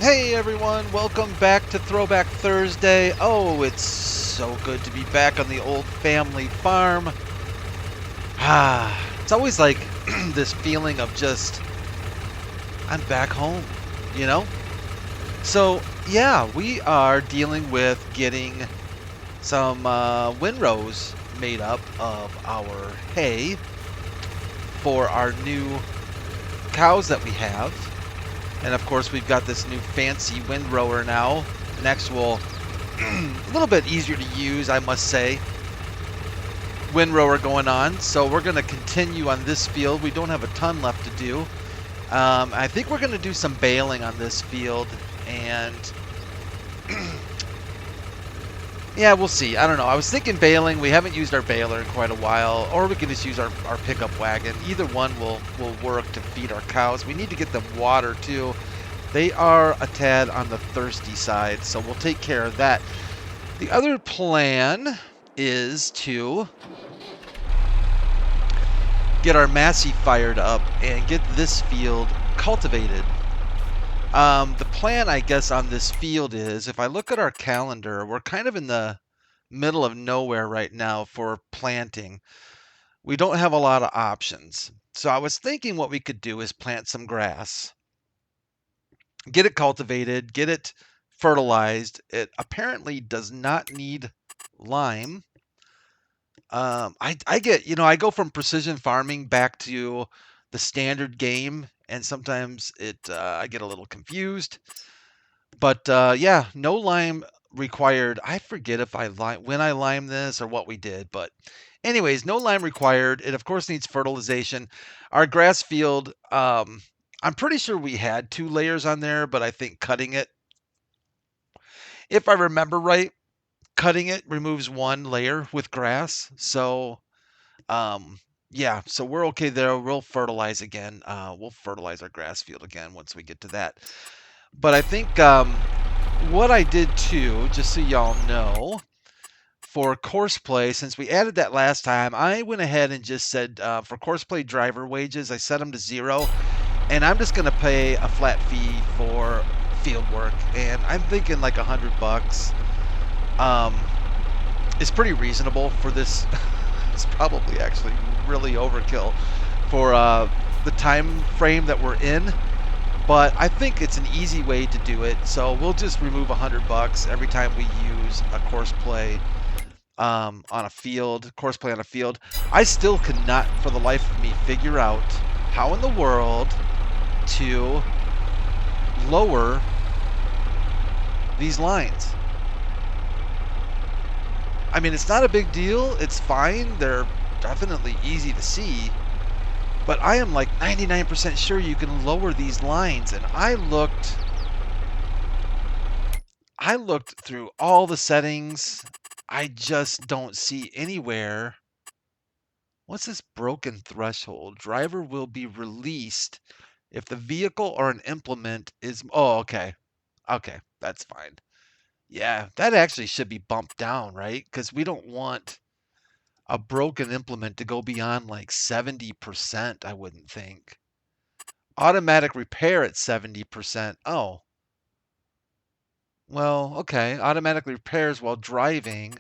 Hey everyone, welcome back to Throwback Thursday. Oh, it's so good to be back on the old family farm. It's always like this feeling of just, I'm back home, you know? So, yeah, we are dealing with getting some windrows made up of our hay for our new cows that we have. And of course, we've got this new fancy windrower now. An actual, a little bit easier to use, I must say, windrower going on. So we're going to continue on this field. We don't have a ton left to do. I think we're going to do some baling on this field. And yeah, we'll see. I don't know. I was thinking baling. We haven't used our baler in quite a while. Or we can just use our pickup wagon. Either one will work to feed our cows. We need to get them water, too. They are a tad on the thirsty side, so we'll take care of that. The other plan is to get our Massey fired up and get this field cultivated. The plan, I guess, on this field is, if I look at our calendar, we're kind of in the middle of nowhere right now for planting. We don't have a lot of options. So I was thinking what we could do is plant some grass. Get it cultivated, get it fertilized. It apparently does not need lime. I get, I go from precision farming back to the standard game, and sometimes I get a little confused. But yeah, no lime required. I forget if when I lime this or what we did, but anyways, no lime required. It of course needs fertilization. Our grass field, I'm pretty sure we had 2 layers on there, but I think cutting it, if I remember right, cutting it removes 1 layer with grass. So yeah, so we're okay there. We'll fertilize again. We'll fertilize our grass field again once we get to that. But I think what I did too, just so y'all know, for Courseplay, since we added that last time, I went ahead and just said for Courseplay driver wages, I set them to 0, and I'm just going to pay a flat fee for field work, and I'm thinking like $100. It's pretty reasonable for this. It's probably actually really overkill for the time frame that we're in. But I think it's an easy way to do it. So we'll just remove $100 every time we use a Courseplay on a field, Courseplay on a field. I still cannot, for the life of me, figure out how in the world to lower these lines. I mean, it's not a big deal. It's fine. They're definitely easy to see. But I am like 99% sure you can lower these lines, and I looked through all the settings. I just don't see anywhere. What's this broken threshold? Driver will be released if the vehicle or an implement is... Oh, okay. Okay, that's fine. Yeah, that actually should be bumped down, right? Because we don't want a broken implement to go beyond like 70%, I wouldn't think. Automatic repair at 70%. Oh. Well, okay. Automatically repairs while driving.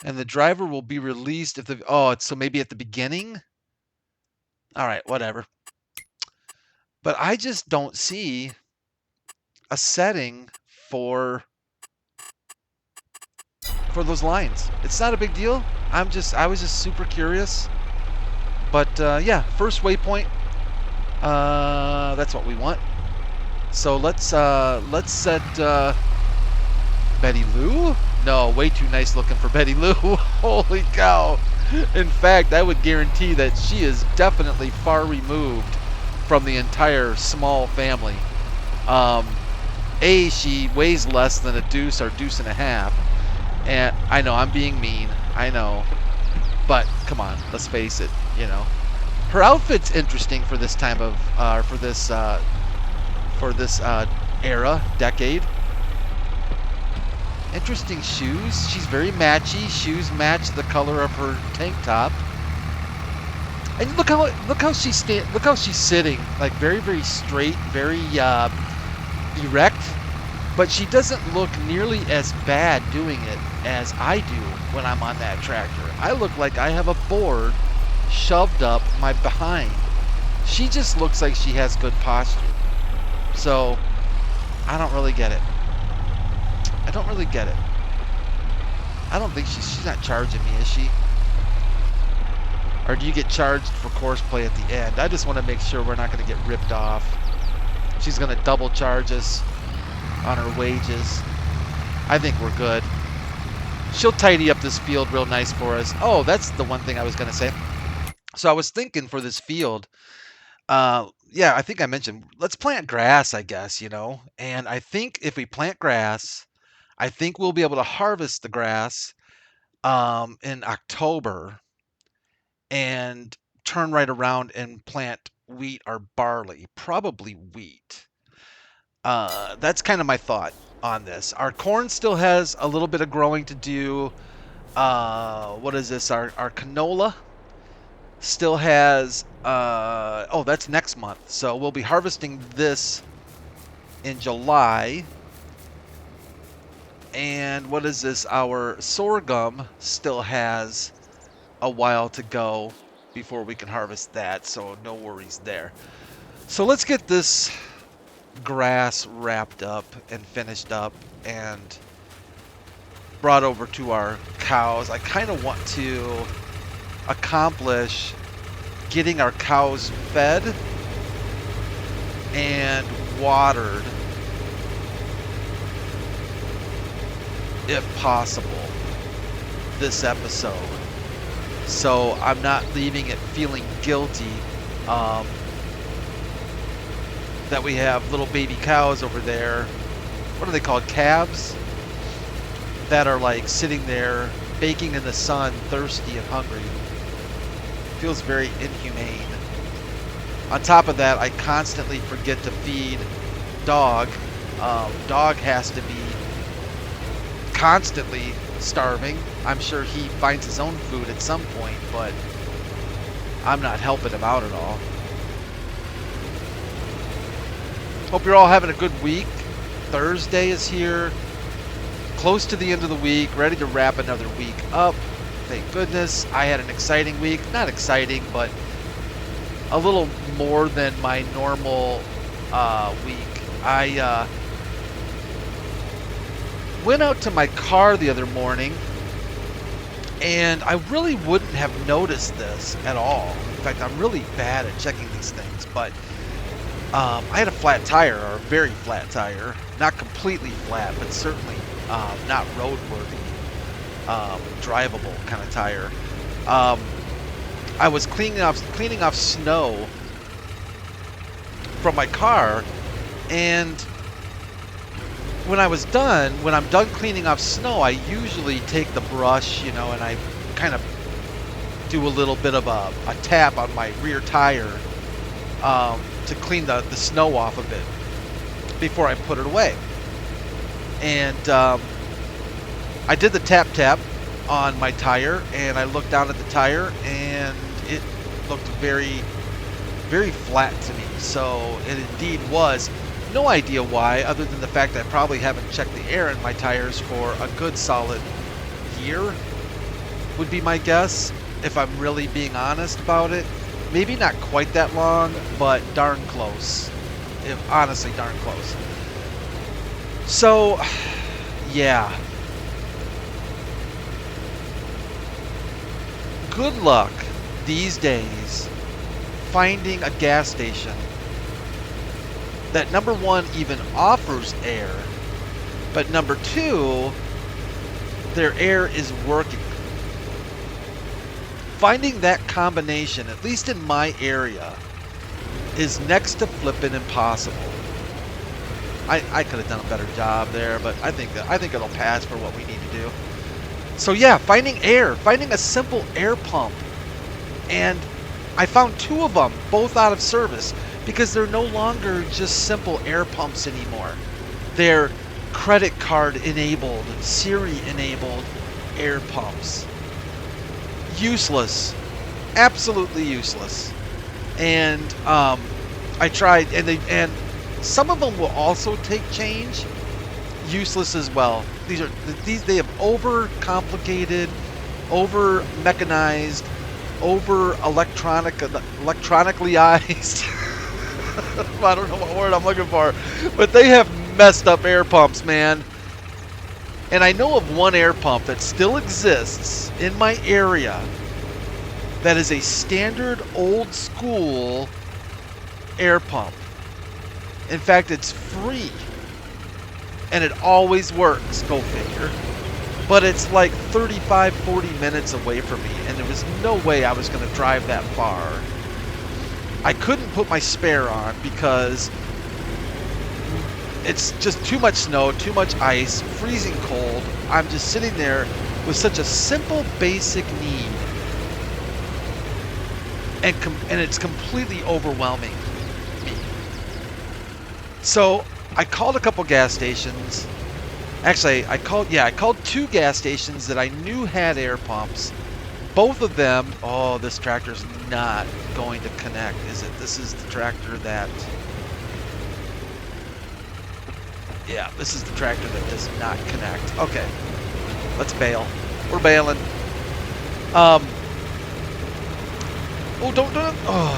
And the driver will be released if the... Oh, so maybe at the beginning? All right, whatever. But I just don't see a setting for those lines. It's not a big deal. I was just super curious. But yeah, first waypoint. That's what we want. So let's set Betty Lou? No, way too nice looking for Betty Lou. Holy cow. In fact, I would guarantee that she is definitely far removed from the entire small family. She weighs less than a deuce or deuce and a half. And I know I'm being mean. I know. But come on, let's face it, Her outfit's interesting for this time of for this era, decade. Interesting shoes. She's very matchy. Shoes match the color of her tank top. And look how she's sitting, like very, very straight, very erect, but she doesn't look nearly as bad doing it as I do when I'm on that tractor. I look like I have a board shoved up my behind. She just looks like she has good posture. So, I don't really get it. I don't really get it. I don't think she's not charging me, is she? Or do you get charged for courseplay at the end? I just want to make sure we're not going to get ripped off. She's going to double charge us on her wages. I think we're good. She'll tidy up this field real nice for us. Oh, that's the one thing I was going to say. So I was thinking for this field, yeah, I think I mentioned, let's plant grass, I guess, you know. And I think if we plant grass, I think we'll be able to harvest the grass in October and turn right around and plant wheat or barley, probably wheat. That's kind of my thought on this. Our corn still has a little bit of growing to do. What is this? Our canola still has, oh, that's next month. So we'll be harvesting this in July. And what is this? Our sorghum still has a while to go before we can harvest that, so no worries there. So let's get this grass wrapped up and finished up and brought over to our cows. I kind of want to accomplish getting our cows fed and watered if possible this episode, so I'm not leaving it feeling guilty that we have little baby cows over there. What are they called? Calves? That are like sitting there baking in the sun, thirsty and hungry. Feels very inhumane. On top of that, I constantly forget to feed Dog. Dog has to be constantly starving. I'm sure he finds his own food at some point, but I'm not helping him out at all. Hope you're all having a good week. Thursday is here. Close to the end of the week. Ready to wrap another week up. Thank goodness. I had an exciting week. Not exciting, but a little more than my normal week. I went out to my car the other morning, and I really wouldn't have noticed this at all. In fact, I'm really bad at checking these things, but I had a flat tire, or a very flat tire. Not completely flat, but certainly not roadworthy, drivable kind of tire. I was cleaning off snow from my car, and when I'm done cleaning off snow, I usually take the brush, you know, and I kind of do a little bit of a tap on my rear tire to clean the snow off of it before I put it away. And I did the tap on my tire, and I looked down at the tire, and it looked very, very flat to me. So it indeed was. No idea why, other than the fact that I probably haven't checked the air in my tires for a good solid year, would be my guess, if I'm really being honest about it. Maybe not quite that long, but darn close. Honestly, darn close. So, yeah. Good luck these days finding a gas station that, number one, even offers air, but number two, their air is working. Finding that combination, at least in my area, is next to flippin' impossible. I could have done a better job there, but I think it'll pass for what we need to do. So yeah, finding a simple air pump, and I found two of them, both out of service, because they're no longer just simple air pumps anymore. They're credit card enabled, Siri enabled air pumps. Useless, absolutely useless. And I tried, and Some of them will also take change. Useless as well. They have over complicated, over mechanized, over electronically-ized. I don't know what word I'm looking for, but they have messed up air pumps, man. And I know of one air pump that still exists in my area that is a standard old school air pump. In fact, it's free. And it always works, go figure. But it's like 35, 40 minutes away from me, and there was no way I was going to drive that far. I couldn't put my spare on because it's just too much snow, too much ice, freezing cold. I'm just sitting there with such a simple, basic need. And it's completely overwhelming me. So I called a couple gas stations. Actually, I called 2 gas stations that I knew had air pumps. Both of them, oh, this tractor's not going to connect, is it? This is the tractor that, yeah, this is the tractor that does not connect. Okay, let's bail. We're bailing. Oh, don't do it. Oh,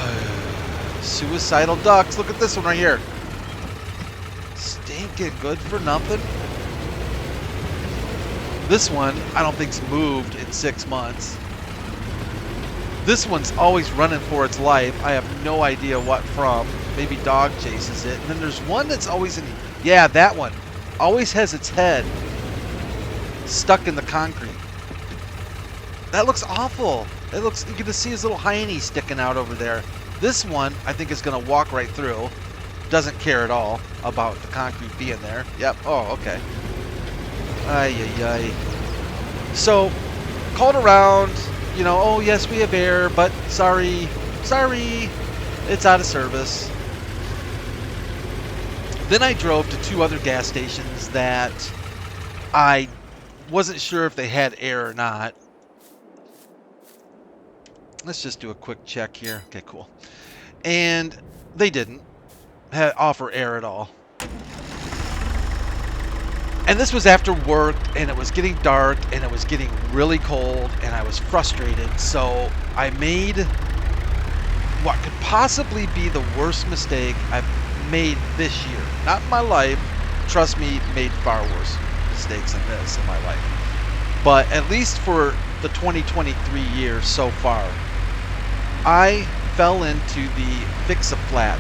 suicidal ducks. Look at this one right here. Stinking good for nothing. This one, I don't think's moved in 6 months. This one's always running for its life. I have no idea what from. Maybe dog chases it. And then there's one that's always in... Yeah, that one. Always has its head stuck in the concrete. That looks awful. It looks... You can just see his little hiney sticking out over there. This one, I think, is going to walk right through. Doesn't care at all about the concrete being there. Yep. Oh, okay. Ay, ay, ay. So, called around... You know, oh yes, we have air, but sorry, it's out of service. Then I drove to 2 other gas stations that I wasn't sure if they had air or not. Let's just do a quick check here. Okay, cool. And they didn't offer air at all. And this was after work, and it was getting dark, and it was getting really cold, and I was frustrated. So I made what could possibly be the worst mistake I've made this year. Not in my life. Trust me, made far worse mistakes than this in my life. But at least for the 2023 year so far, I fell into the fix-a-flat.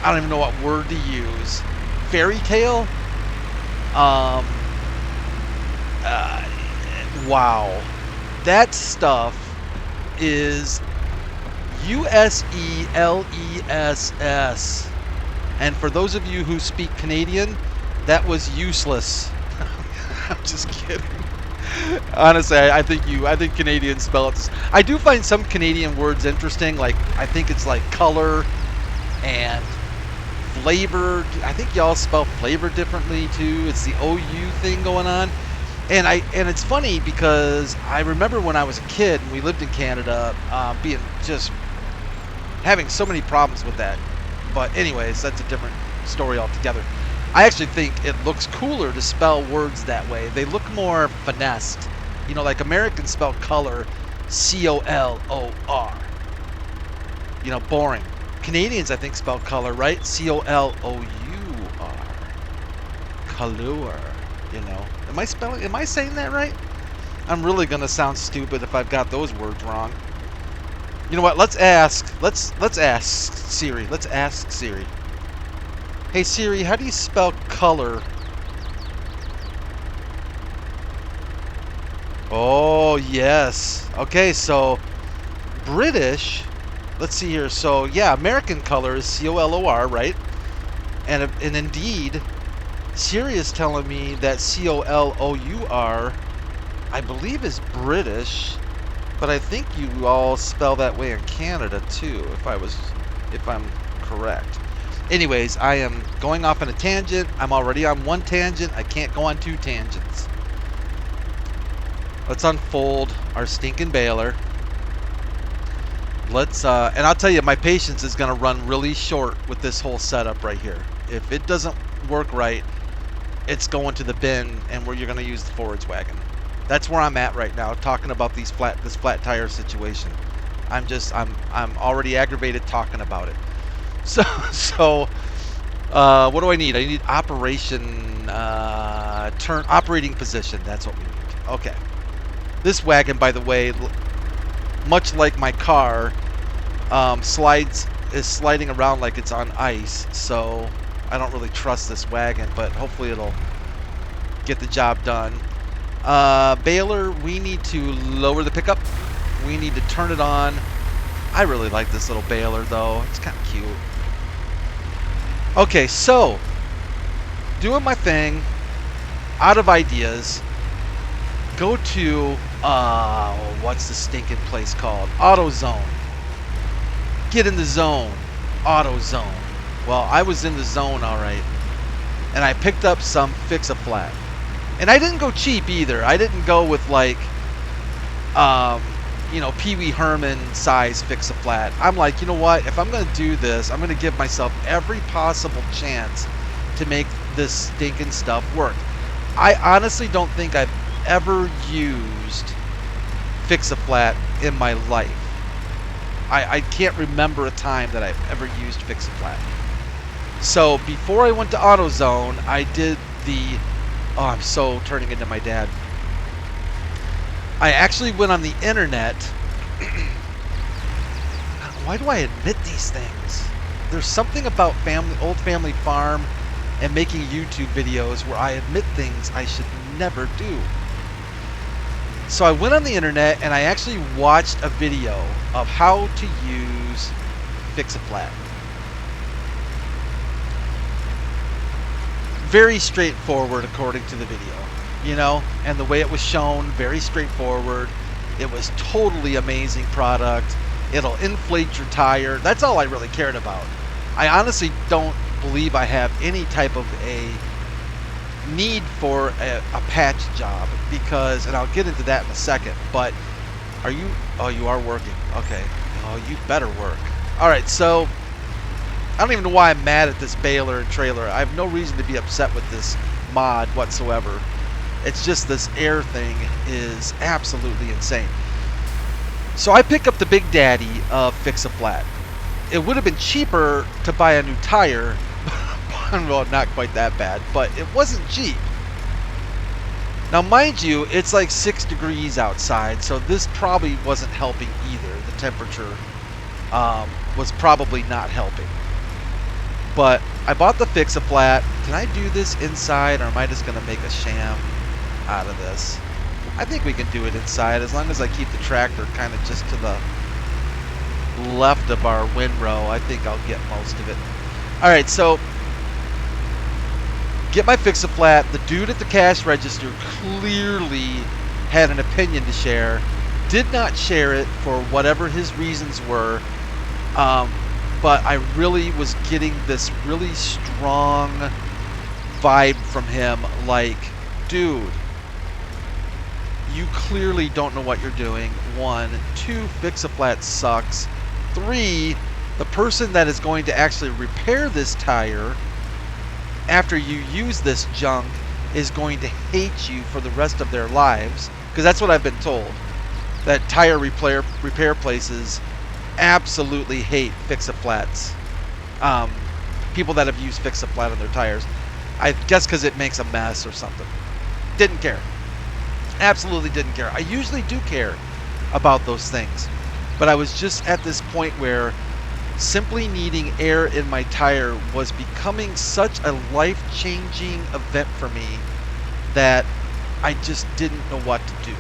I don't even know what word to use. Fairy tale? Wow. That stuff is USELESS. And for those of you who speak Canadian, that was useless. I'm just kidding. Honestly, I think Canadians spell it. I do find some Canadian words interesting. Like, I think it's like color and flavor. I think y'all spell flavor differently too. It's the OU thing going on. And it's funny because I remember when I was a kid and we lived in Canada, being just having so many problems with that. But anyways, that's a different story altogether. I actually think it looks cooler to spell words that way. They look more finessed. You know, like Americans spell color C-O-L-O-R. You know, boring. Canadians, I think, spell color, right? C-O-L-O-U-R. Color, you know. Am I saying that right? I'm really going to sound stupid if I've got those words wrong. You know what? Let's ask Siri. Let's ask Siri. Hey Siri, how do you spell color? Oh, yes. Okay, so British... Let's see here. So, yeah, American color is C-O-L-O-R, right? And indeed, Siri is telling me that C-O-L-O-U-R, I believe, is British. But I think you all spell that way in Canada, too, if I'm correct. Anyways, I am going off on a tangent. I'm already on one tangent. I can't go on 2 tangents. Let's unfold our stinking baler. Let's, and I'll tell you, my patience is going to run really short with this whole setup right here. If it doesn't work right, it's going to the bin, and where you're going to use the forwards wagon. That's where I'm at right now, talking about this flat tire situation. I'm already aggravated talking about it. So what do I need? I need operating position. That's what we need. Okay. This wagon, by the way, much like my car, is sliding around like it's on ice. So I don't really trust this wagon, but hopefully it'll get the job done. Baler, we need to lower the pickup. We need to turn it on. I really like this little baler, though. It's kind of cute. Okay, so doing my thing, out of ideas. Go to what's the stinking place called? AutoZone. Get in the zone. AutoZone. Well, I was in the zone, all right, and I picked up some Fix-A-Flat. And I didn't go cheap either. I didn't go with like, you know, Pee Wee Herman size Fix-A-Flat. I'm like, you know what? If I'm going to do this, I'm going to give myself every possible chance to make this stinking stuff work. I honestly don't think I've ever used Fix-A-Flat in my life. I can't remember a time that I've ever used Fix-A-Flat. So before I went to AutoZone, I did the... Oh, I'm so turning into my dad. I actually went on the internet. Why do I admit these things? There's something about old family farm and making YouTube videos where I admit things I should never do. So I went on the internet and I actually watched a video of how to use Fix-A-Flat. Very straightforward according to the video, you know, and the way it was shown, very straightforward. It was totally amazing product. It'll inflate your tire. That's all I really cared about. I honestly don't believe I have any type of a need for a patch job because, and I'll get into that in a second, but are you, oh, you are working. Okay. Oh, you better work. All right. So I don't even know why I'm mad at this baler and trailer. I have no reason to be upset with this mod whatsoever. It's just this air thing is absolutely insane. So I pick up the big daddy of Fix-A-Flat. It would have been cheaper to buy a new tire. Well, not quite that bad, but it wasn't cheap. Now, mind you, it's like 6 degrees outside, so this probably wasn't helping either. The temperature was probably not helping. But I bought the Fix-A-Flat. Can I do this inside, or am I just going to make a sham out of this? I think we can do it inside, as long as I keep the tractor kind of just to the left of our windrow. I think I'll get most of it. Alright, so get my Fix-A-Flat. The dude at the cash register clearly had an opinion to share. Did not share it for whatever his reasons were. But I really was getting this really strong vibe from him, like, dude, you clearly don't know what you're doing. 1, 2, Fix-A-Flat sucks. 3, the person that is going to actually repair this tire after you use this junk is going to hate you for the rest of their lives, because that's what I've been told, that tire repair places absolutely hate Fix-A-Flats. People that have used Fix-A-Flat on their tires, I guess because it makes a mess or something. Didn't care. Absolutely didn't care. I usually do care about those things, but I was just at this point where simply needing air in my tire was becoming such a life-changing event for me that I just didn't know what to do.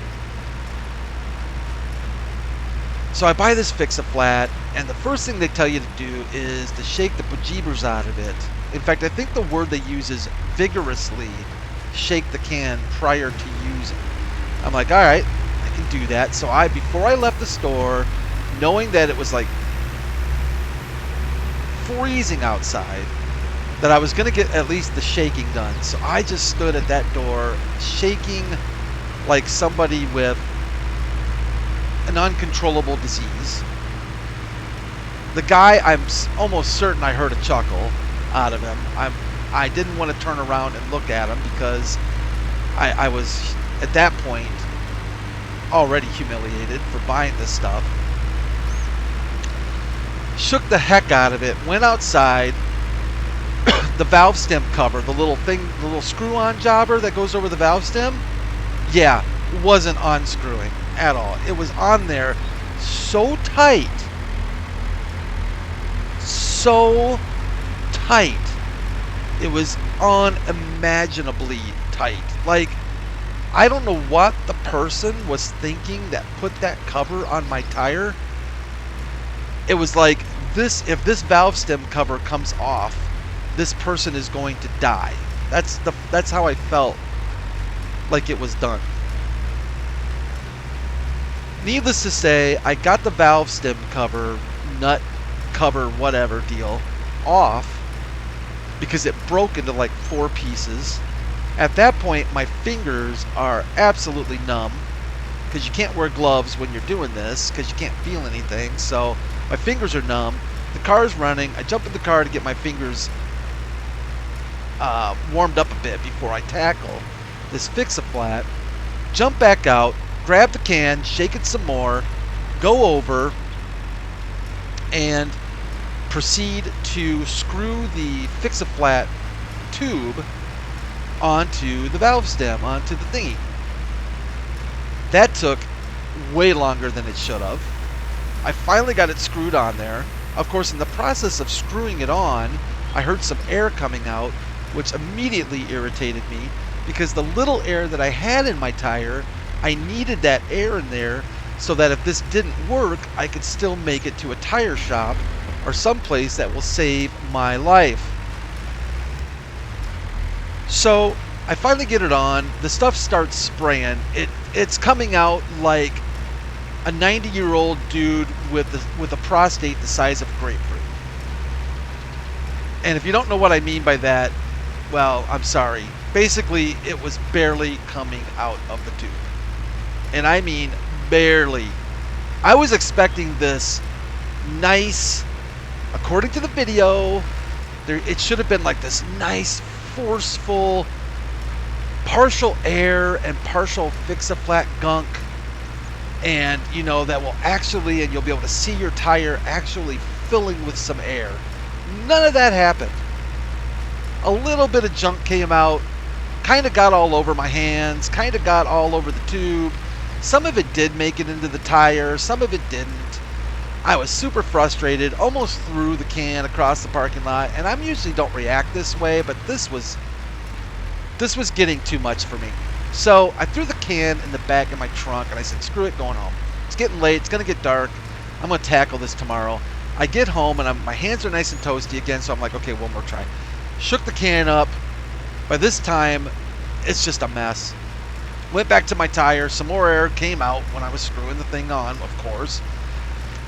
So I buy this Fix-A-Flat, and the first thing they tell you to do is to shake the bejeebers out of it. In fact, I think the word they use is vigorously shake the can prior to using. I'm like, all right, I can do that. So before I left the store, knowing that it was like freezing outside, that I was going to get at least the shaking done. So I just stood at that door shaking like somebody with an uncontrollable disease. The guy, almost certain I heard a chuckle out of him. I didn't want to turn around and look at him because I was, at that point, already humiliated for buying this stuff. Shook the heck out of it, went outside. The valve stem cover, the little screw-on jobber that goes over the valve stem, yeah, wasn't unscrewing at all. It was on there so tight. So tight. It was unimaginably tight. Like, I don't know what the person was thinking that put that cover on my tire. It was like, if this valve stem cover comes off, this person is going to die. That's how I felt like it was done. Needless to say, I got the valve stem cover, nut cover, whatever deal, off because it broke into like 4 pieces. At that point, my fingers are absolutely numb because you can't wear gloves when you're doing this because you can't feel anything. So my fingers are numb. The car is running. I jump in the car to get my fingers warmed up a bit before I tackle this fix-a-flat. Jump back out, grab the can, shake it some more, go over, and proceed to screw the fix-a-flat tube onto the valve stem, onto the thingy. That took way longer than it should have. I finally got it screwed on there. Of course, in the process of screwing it on, I heard some air coming out, which immediately irritated me because the little air that I had in my tire, I needed that air in there so that if this didn't work, I could still make it to a tire shop or someplace that will save my life. So I finally get it on. The stuff starts spraying. It's coming out like a 90-year-old dude with a prostate the size of a grapefruit. And if you don't know what I mean by that, well, I'm sorry. Basically, it was barely coming out of the tube. And I mean barely. I was expecting this nice, according to the video, it should have been like this nice, forceful, partial air and partial fix-a-flat gunk. And, you know, that will actually, and you'll be able to see your tire actually filling with some air. None of that happened. A little bit of junk came out, kind of got all over my hands, kind of got all over the tube. Some of it did make it into the tire, some of it didn't. I was super frustrated, almost threw the can across the parking lot, and I usually don't react this way, but this was getting too much for me. So I threw the can in the back of my trunk, and I said, screw it, going home. It's getting late, it's going to get dark, I'm going to tackle this tomorrow. I get home, and my hands are nice and toasty again, so I'm like, okay, one more try. Shook the can up. By this time, it's just a mess. Went back to my tire. Some more air came out when I was screwing the thing on, of course.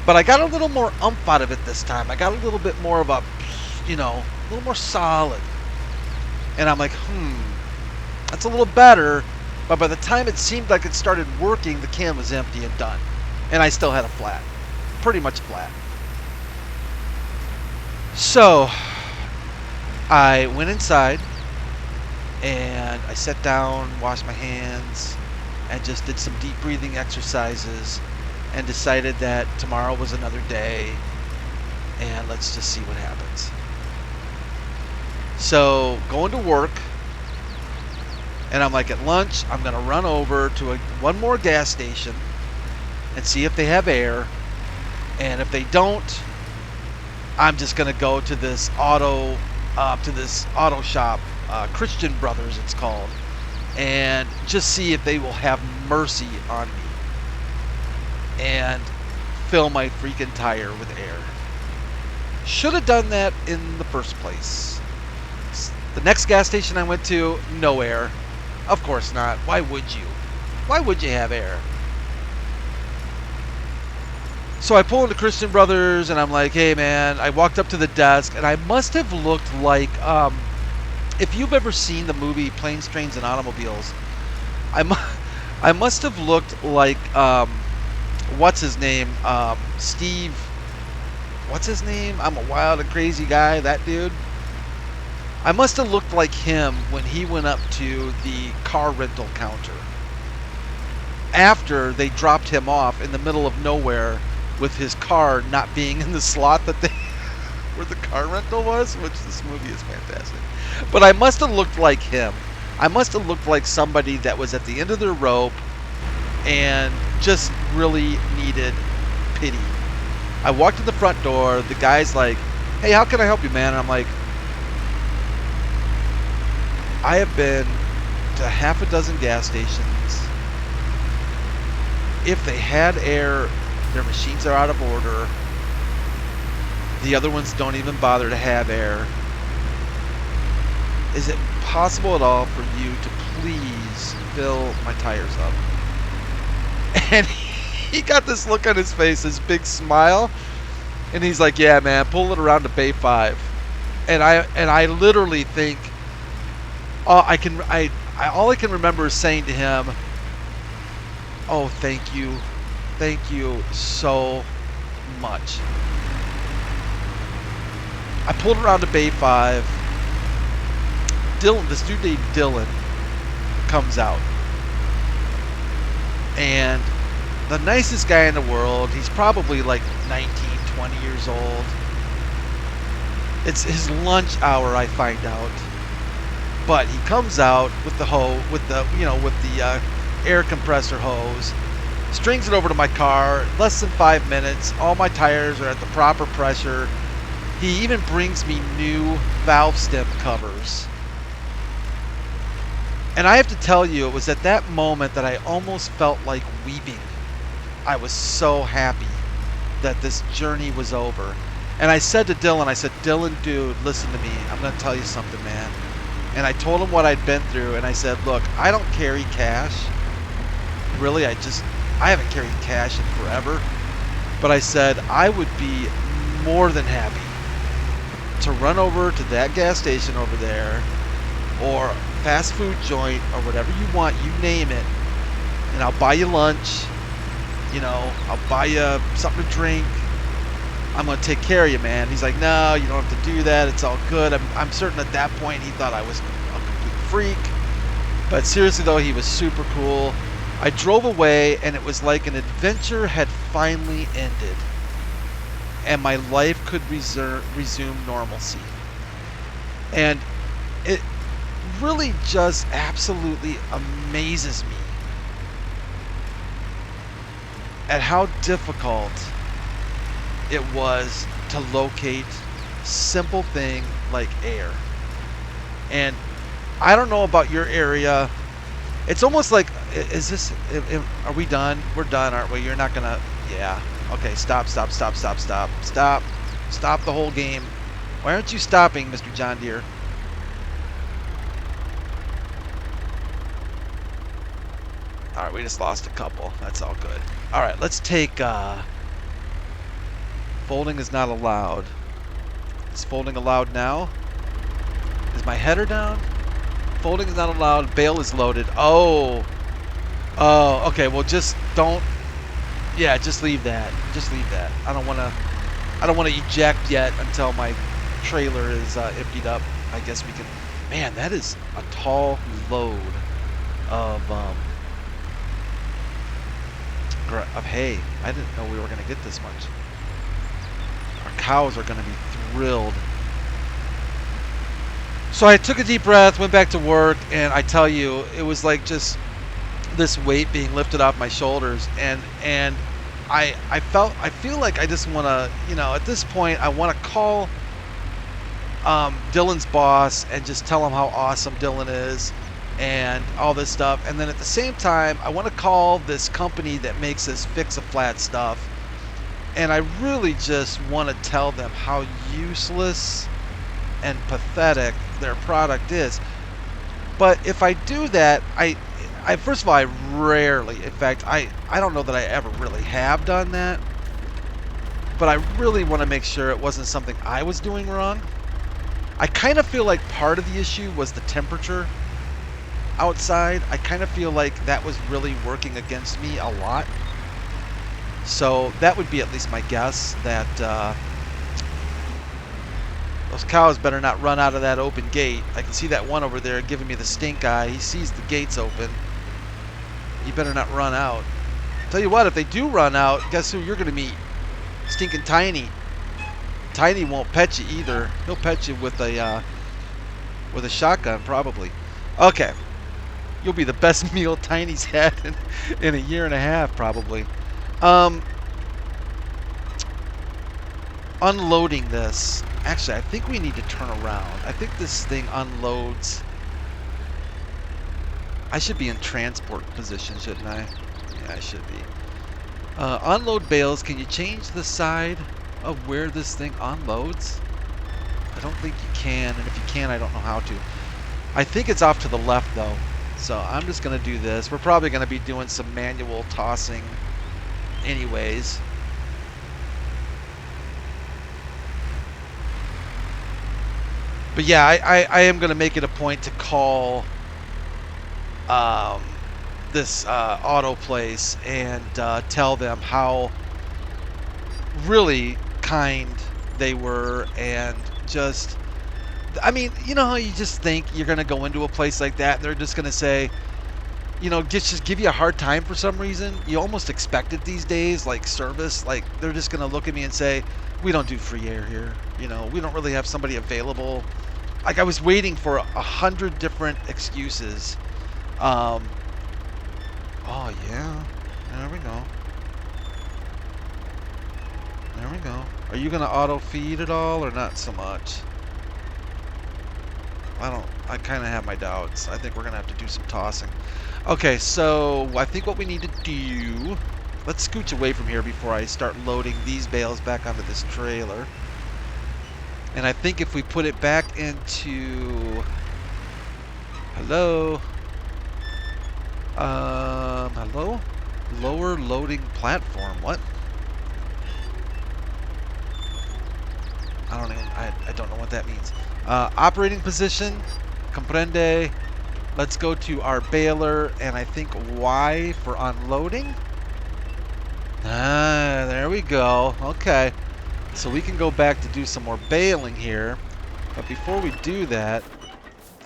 But I got a little more oomph out of it this time. I got a little bit more of a, you know, a little more solid. And I'm like, that's a little better. But by the time it seemed like it started working, the can was empty and done. And I still had a flat. Pretty much flat. So I went inside and I sat down, washed my hands, and just did some deep breathing exercises and decided that tomorrow was another day and let's just see what happens. So going to work, and I'm like, at lunch I'm gonna run over to one more gas station and see if they have air, and if they don't, I'm just gonna go to this auto shop, Christian Brothers it's called, and just see if they will have mercy on me and fill my freaking tire with air. Should have done that in the first place. The next gas station I went to, no air. Of course not. Why would you? Why would you have air? So I pull into Christian Brothers and I'm like, hey man, I walked up to the desk and I must have looked like, if you've ever seen the movie Planes, Trains, and Automobiles, I must have looked like, what's his name? Steve what's his name? I'm a wild and crazy guy, that dude. I must have looked like him when he went up to the car rental counter after they dropped him off in the middle of nowhere with his car not being in the slot that they where the car rental was, which this movie is fantastic. But I must have looked like him. I must have looked like somebody that was at the end of their rope and just really needed pity. I walked in the front door. The guy's like, "Hey, how can I help you, man?" And I'm like, I have been to half a dozen gas stations. If they had air, their machines are out of order. The other ones don't even bother to have air. Is it possible at all for you to please fill my tires up? And he got this look on his face, this big smile, and he's like, "Yeah, man, pull it around to Bay 5." And I literally think, all I can remember is saying to him, "Oh, thank you so much." I pulled around to Bay 5. Dylan, this dude named Dylan, comes out, and the nicest guy in the world. He's probably like 19, 20 years old. It's his lunch hour, I find out. But he comes out with the air compressor hose, strings it over to my car. Less than 5 minutes, all my tires are at the proper pressure. He even brings me new valve stem covers. And I have to tell you, it was at that moment that I almost felt like weeping. I was so happy that this journey was over. And I said to Dylan, "Dylan, dude, listen to me. I'm going to tell you something, man." And I told him what I'd been through, and I said, "Look, I don't carry cash. Really, I haven't carried cash in forever." But I said, I would be more than happy to run over to that gas station over there, or fast food joint, or whatever you want, you name it, and I'll buy you lunch, I'll buy you something to drink. I'm going to take care of you, man. He's like, "No, you don't have to do that. It's all good." I'm certain at that point he thought I was a complete freak. But seriously, though, he was super cool. I drove away, and it was like an adventure had finally ended, and my life could resume normalcy. And it really just absolutely amazes me at how difficult it was to locate simple thing like air. And I don't know about your area. It's almost like, are we done? We're done, aren't we? You're not gonna, yeah. Okay, stop the whole game. Why aren't you stopping, Mr. John Deere? All right, we just lost a couple. That's all good. All right, let's take, folding is not allowed. Is folding allowed now? Is my header down? Folding is not allowed. Bale is loaded. Oh, okay. Well, just don't. Yeah, just leave that. Just leave that. I don't want to eject yet until my trailer is emptied up. I guess we can. Man, that is a tall load of hay. I didn't know we were going to get this much. Our cows are going to be thrilled. So I took a deep breath, went back to work, and I tell you, it was like just this weight being lifted off my shoulders, and I feel like I just want to, at this point, I want to call Dylan's boss and just tell him how awesome Dylan is and all this stuff. And then at the same time, I want to call this company that makes this fix-a-flat stuff, and I really just want to tell them how useless and pathetic their product is. But if I do that, I first of all, I rarely, in fact, I don't know that I ever really have done that, but I really want to make sure it wasn't something I was doing wrong. I kind of feel like part of the issue was the temperature outside. I kind of feel like that was really working against me a lot. So that would be at least my guess, that Those cows better not run out of that open gate. I can see that one over there giving me the stink eye. He sees the gates open. You better not run out. Tell you what, if they do run out, guess who you're going to meet? Stinking Tiny. Tiny won't pet you either. He'll pet you with a shotgun, probably. Okay. You'll be the best meal Tiny's had in a year and a half, probably. Unloading this. Actually, I think we need to turn around. I think this thing unloads. I should be in transport position, shouldn't I? Yeah, I should be. Unload bales. Can you change the side of where this thing unloads? I don't think you can, and if you can, I don't know how to. I think it's off to the left, though. So I'm just going to do this. We're probably going to be doing some manual tossing anyways. But yeah, I am going to make it a point to call this auto place and tell them how really kind they were, and just, I mean, you know how you just think you're going to go into a place like that and they're just going to say, you know, just give you a hard time for some reason. You almost expect it these days, like service. Like, they're just going to look at me and say, we don't do free air here. You know, we don't really have somebody available. Like, I was waiting for 100 different excuses. Oh, yeah. There we go. There we go. Are you going to auto feed at all or not so much? I kind of have my doubts. I think we're going to have to do some tossing. Okay, so I think what we need to do... Let's scooch away from here before I start loading these bales back onto this trailer. And I think if we put it back into... Hello? Hello? Lower loading platform. What? I don't know what that means. Operating position. Comprende. Let's go to our baler, and I think Y for unloading. Ah, there we go. Okay. So we can go back to do some more baling here. But before we do that,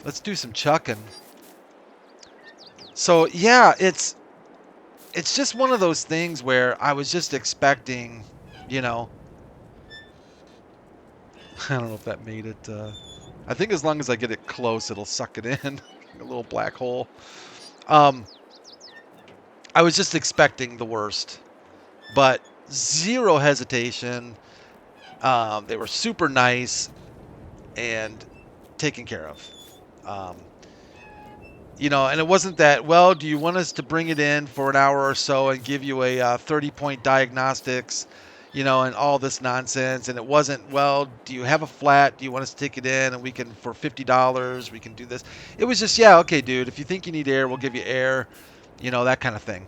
let's do some chucking. So, yeah, it's just one of those things where I was just expecting, you know... I don't know if that made it... I think as long as I get it close, it'll suck it in. A little black hole. I was just expecting the worst. But zero hesitation. They were super nice and taken care of. You know, and it wasn't that, well, do you want us to bring it in for an hour or so and give you a 30-point diagnostics, you know, and all this nonsense. And it wasn't, well, do you have a flat? Do you want us to take it in and we can, for $50, we can do this. It was just, yeah, okay, dude, if you think you need air, we'll give you air, you know, that kind of thing.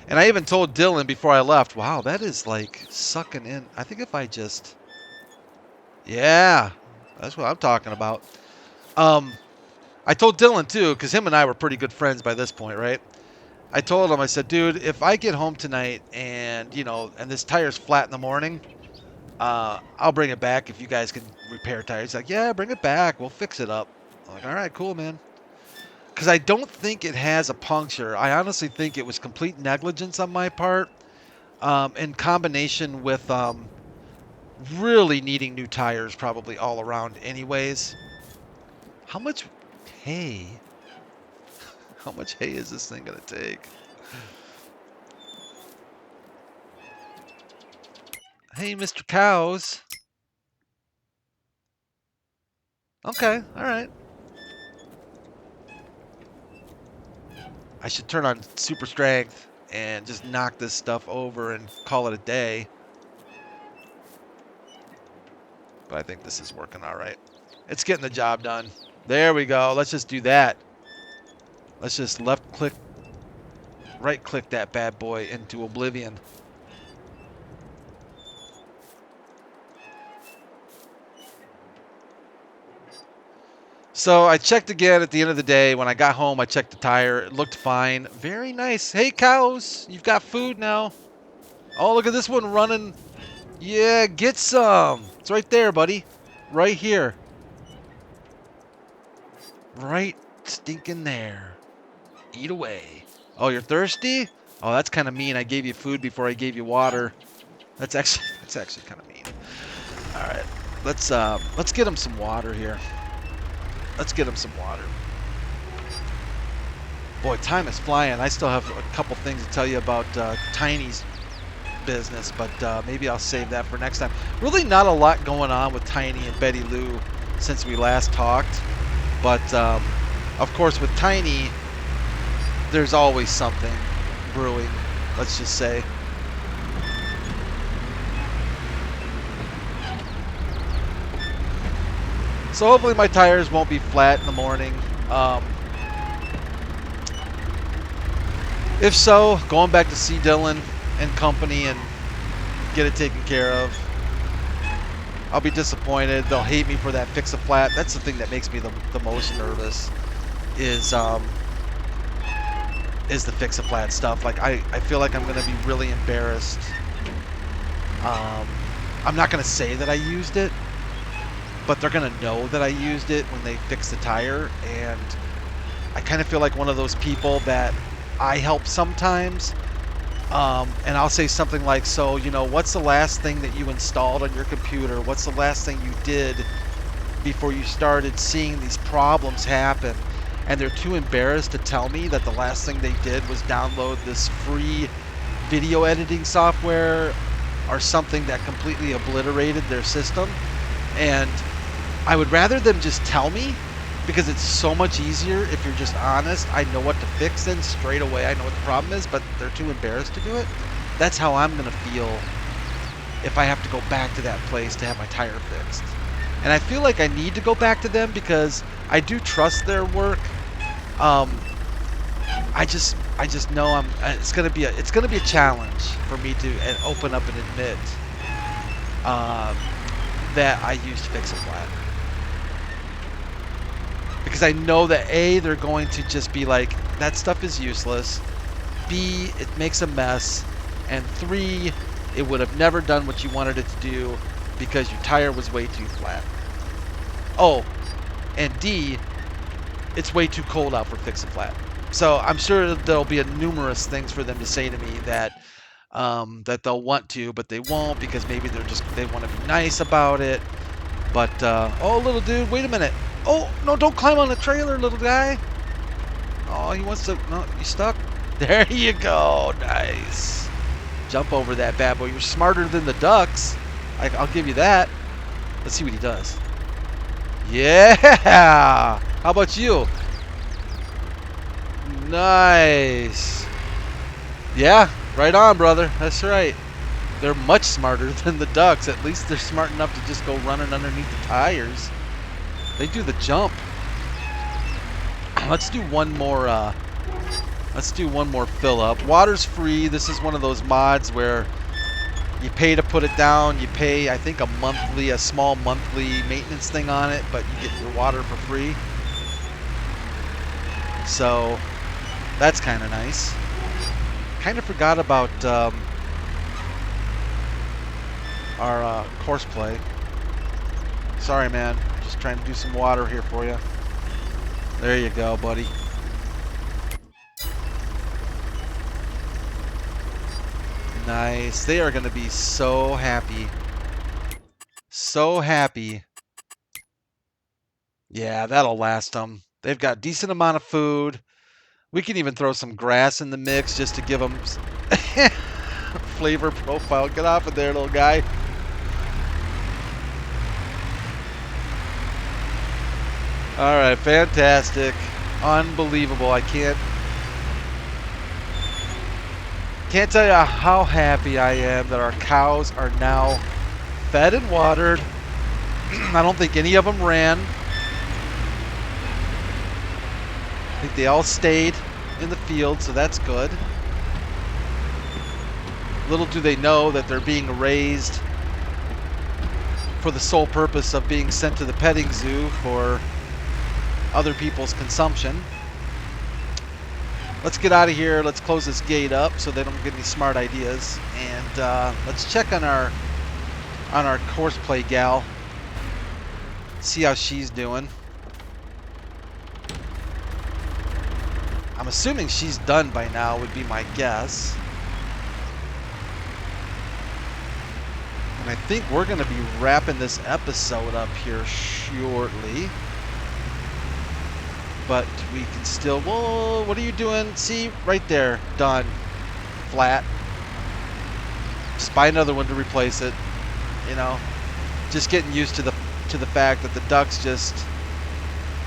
And I even told Dylan before I left, wow, that is like sucking in. I think if I just, yeah, that's what I'm talking about. I told Dylan too, because him and I were pretty good friends by this point, right? I told him, I said, dude, if I get home tonight and, you know, and this tire's flat in the morning, I'll bring it back if you guys can repair tires. He's like, yeah, bring it back. We'll fix it up. I'm like, all right, cool, man. Because I don't think it has a puncture. I honestly think it was complete negligence on my part, in combination with really needing new tires probably all around anyways. How much hay? How much hay is this thing going to take? Hey, Mr. Cows. Okay, all right. I should turn on super strength and just knock this stuff over and call it a day. But I think this is working all right. It's getting the job done. There we go. Let's just do that. Let's just left click, right click that bad boy into oblivion. So I checked again at the end of the day. When I got home, I checked the tire. It looked fine. Very nice. Hey, cows, you've got food now. Oh, look at this one running. Yeah, get some. It's right there, buddy. Right here. right stinking there. Eat away. Oh, you're thirsty? Oh, that's kind of mean. I gave you food before I gave you water. That's actually kind of mean. All right, let's get him some water here. Let's get him some water. Boy, time is flying. I still have a couple things to tell you about Tiny's business, but maybe I'll save that for next time. Really not a lot going on with Tiny and Betty Lou since we last talked, but of course with Tiny, there's always something brewing, let's just say. So hopefully my tires won't be flat in the morning. If so, going back to see Dylan and company and get it taken care of. I'll be disappointed. They'll hate me for that fix-a-flat. That's the thing that makes me the most nervous is the fix-a-flat stuff. Like, I feel like I'm going to be really embarrassed. I'm not going to say that I used it, but they're going to know that I used it when they fix the tire, and I kind of feel like one of those people that I help sometimes, and I'll say something like, so, you know, what's the last thing that you installed on your computer? What's the last thing you did before you started seeing these problems happen? And they're too embarrassed to tell me that the last thing they did was download this free video editing software or something that completely obliterated their system. And I would rather them just tell me, because it's so much easier if you're just honest. I know what to fix then straight away. I know what the problem is, but they're too embarrassed to do it. That's how I'm going to feel if I have to go back to that place to have my tire fixed. And I feel like I need to go back to them because I do trust their work. I just know it's going to be a challenge for me to open up and admit that I used fix-a-flat. Because I know that A, they're going to just be like, that stuff is useless. B, it makes a mess. And 3, it would have never done what you wanted it to do because your tire was way too flat. Oh, and D, it's way too cold out for fix-a-flat. So I'm sure there'll be numerous things for them to say to me that that they'll want to, but they won't because maybe they want to be nice about it. But oh, little dude, wait a minute. Oh, no, don't climb on the trailer, little guy. Oh, he wants to... No, you stuck? There you go. Nice. Jump over that bad boy. You're smarter than the ducks. I'll give you that. Let's see what he does. Yeah. How about you? Nice. Yeah, right on, brother. That's right. They're much smarter than the ducks. At least they're smart enough to just go running underneath the tires. They do the jump. Let's do one more. Let's do one more fill up. Water's free. This is one of those mods where you pay to put it down. You pay, I think, a small monthly maintenance thing on it, but you get your water for free. So that's kind of nice. Kind of forgot about our course play. Sorry, man. Just trying to do some water here for you. There you go, buddy. Nice. They are going to be so happy. So happy. Yeah, that'll last them. They've got a decent amount of food. We can even throw some grass in the mix just to give them flavor profile. Get off of there, little guy. All right, fantastic. Unbelievable. I can't tell you how happy I am that our cows are now fed and watered. I don't think any of them ran. I think they all stayed in the field, so that's good. Little do they know that they're being raised for the sole purpose of being sent to the petting zoo for other people's consumption. Let's get out of here. Let's close this gate up so they don't get any smart ideas. And let's check on our course play gal. See how she's doing. I'm assuming she's done by now, would be my guess. And I think we're going to be wrapping this episode up here shortly. But we can still... Whoa, what are you doing? See, right there. Done. Flat. Just buy another one to replace it. You know, just getting used to the fact that the ducks just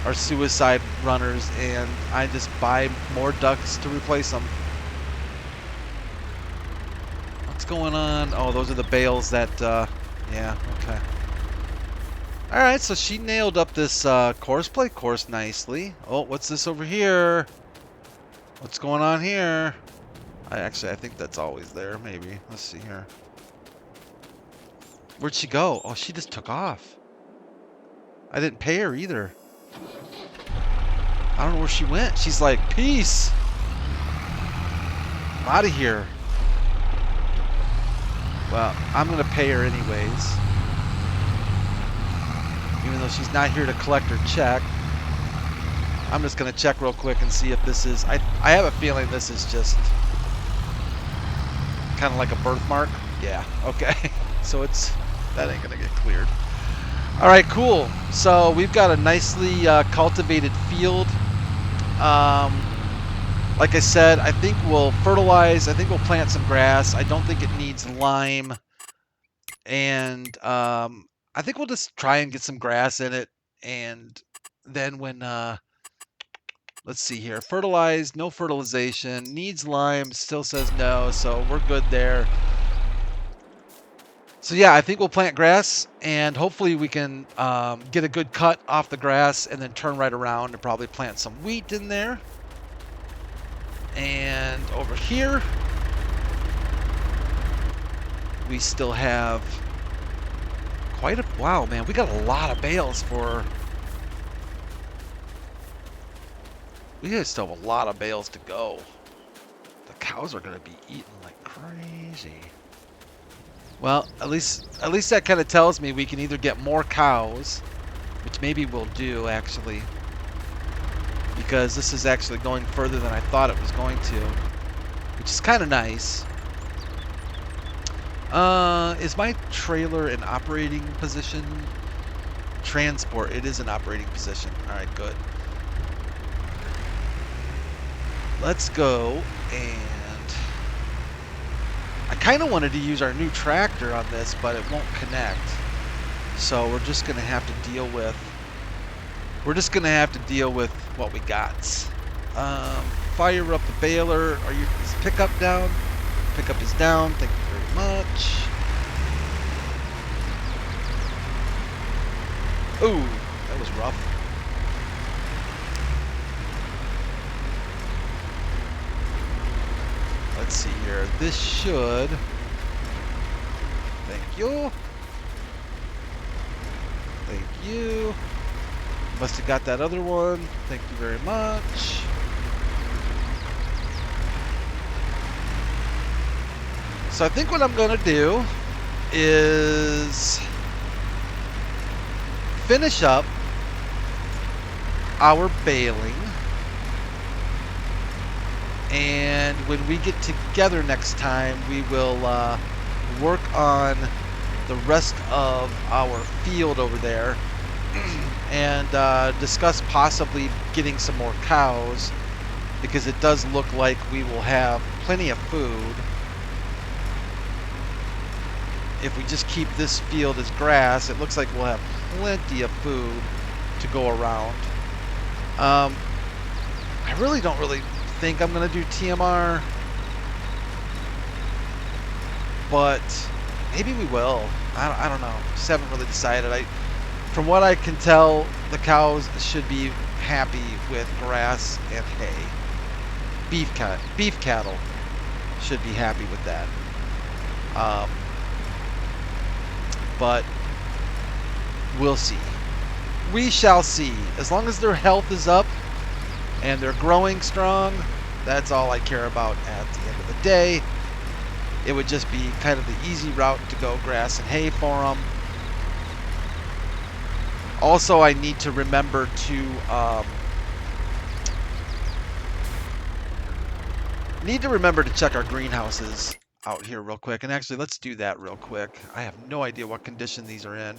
are suicide runners, and I just buy more ducks to replace them. What's going on? Oh, those are the bales that, yeah, okay. Alright, so she nailed up this Courseplay course nicely. Oh, what's this over here? What's going on here? I think that's always there, maybe. Let's see here. Where'd she go? Oh, she just took off. I didn't pay her either. I don't know where she went. She's like, peace. I'm out of here. Well, I'm going to pay her anyways. Even though she's not here to collect her check. I'm just going to check real quick and see if this is... I have a feeling this is just kind of like a birthmark. Yeah, okay. So it's... That ain't going to get cleared. All right, cool. So we've got a nicely cultivated field. Like I said, I think we'll fertilize. I think we'll plant some grass. I don't think it needs lime. And I think we'll just try and get some grass in it. And then when, let's see here, fertilize, no fertilization, needs lime, still says no. So we're good there. So yeah, I think we'll plant grass, and hopefully we can get a good cut off the grass and then turn right around and probably plant some wheat in there. And over here, we still have quite a... Wow, man, we got a lot of bales for... We still have a lot of bales to go. The cows are going to be eating like crazy. Well, at least that kind of tells me we can either get more cows, which maybe we'll do, actually. Because this is actually going further than I thought it was going to. Which is kind of nice. Is my trailer in operating position? Transport. It is an operating position. Alright, good. Let's go and... I kind of wanted to use our new tractor on this, but it won't connect. So we're just going to have to deal with... what we got. Fire up the baler. Is pickup down? Pickup is down. Thank you very much. Ooh, that was rough. Let's see here. This should... Thank you. Thank you. Must have got that other one. Thank you very much. So I think what I'm going to do is finish up our baling. And when we get together next time, we will work on the rest of our field over there and discuss possibly getting some more cows, because it does look like we will have plenty of food if we just keep this field as grass. It looks like we'll have plenty of food to go around. I really don't think I'm going to do TMR, but maybe we will. I don't know. Just haven't really decided. From what I can tell, the cows should be happy with grass and hay. Beef cattle should be happy with that. But we'll see. We shall see. As long as their health is up and they're growing strong, that's all I care about at the end of the day. It would just be kind of the easy route to go grass and hay for them. Also, I need to remember to Need to remember to check our greenhouses out here real quick. And actually, let's do that real quick. I have no idea what condition these are in.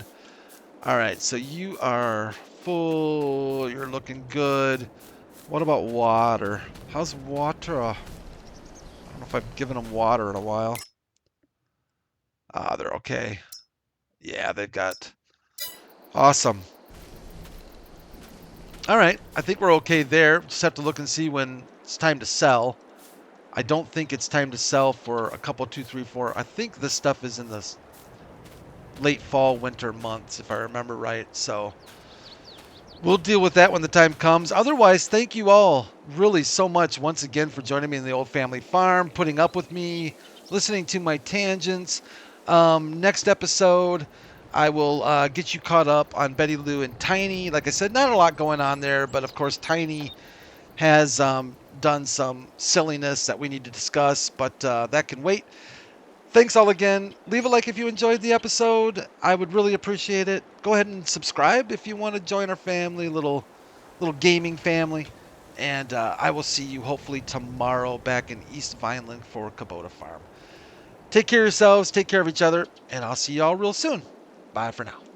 All right, so you are full. You're looking good. What about water? How's water? I don't know if I've given them water in a while. Ah, they're okay. Yeah, they've got... Awesome. All right, I think we're okay there. Just have to look and see when it's time to sell. I don't think it's time to sell for a couple, 2, 3, 4. I think this stuff is in the late fall, winter months, if I remember right. So we'll deal with that when the time comes. Otherwise, thank you all really so much once again for joining me in the old family farm, putting up with me, listening to my tangents. Next episode, I will get you caught up on Betty Lou and Tiny. Like I said, not a lot going on there, but of course, Tiny has done some silliness that we need to discuss, but that can wait. Thanks all again. Leave a like if you enjoyed the episode. I would really appreciate it. Go ahead and subscribe if you want to join our family, little gaming family. And I will see you hopefully tomorrow back in East Vineland for Kubota Farm. Take care of yourselves, take care of each other, and I'll see y'all real soon. Bye for now.